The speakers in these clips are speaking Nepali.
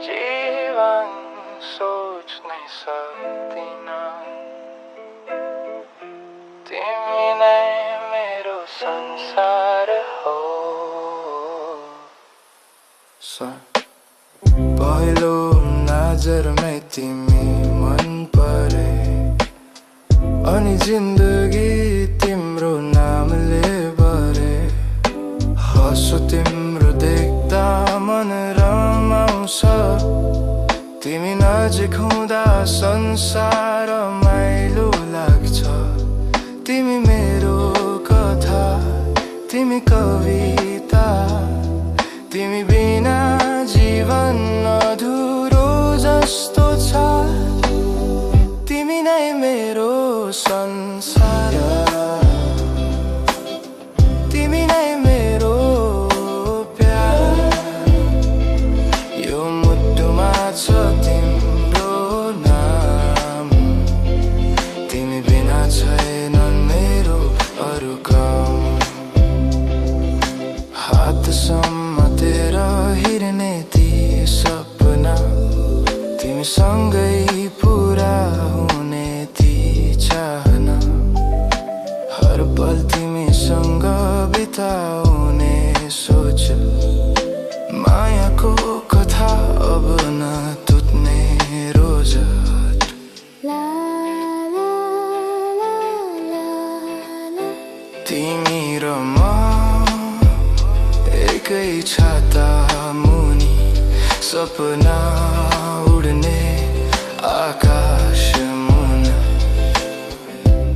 जीवन सोच्नै सक्दिन तिमी नै मेरो संसार हो। पहिलो नजरमै तिमी मन परे अनि जिन्दगी तिम्रो नामले भरे। हँसो तिम्रो देख्दा मन रमाउँछ तिमी नजिक हुँदा संसार माइलो लाग्छ। तिमी मेरो कथा तिमी कविता तिमी बिना जीवन अधुरो जस्तो छ। तिमी नै मेरो संसार तिमी नै मेरो प्यार। यो मुटुमा छ तिम्रो नाम तिमी बिना छैन मेरो अरू काम। हातसम्म तेरो हिँड्ने ती सपना तिमी सँगै पुरा हुने ती चाहना। हर पल तिमीसँग बिताउने सोच मायाको कथा अब न तुत्ने रोज। तिमी र म एकै छाता मुनि सपना उड्ने आकाश मुन।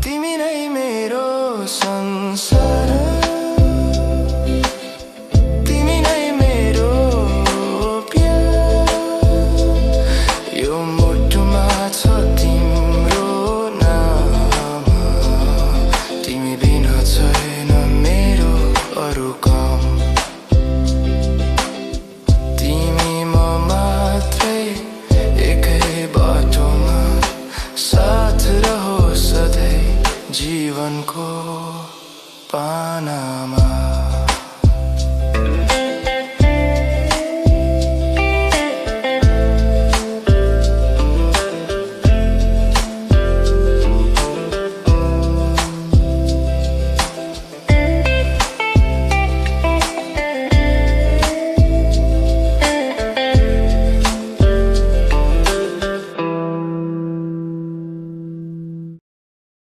तिमी नै मेरो संसार तिमी नै मेरो प्यार। यो मुटुमा छ तिम्रो नाम तिमी बिना छैन मेरो अरू काम। तिमी म मात्रै एकै बाटोमा साथ रहो सधैँ जीवनको पानामा।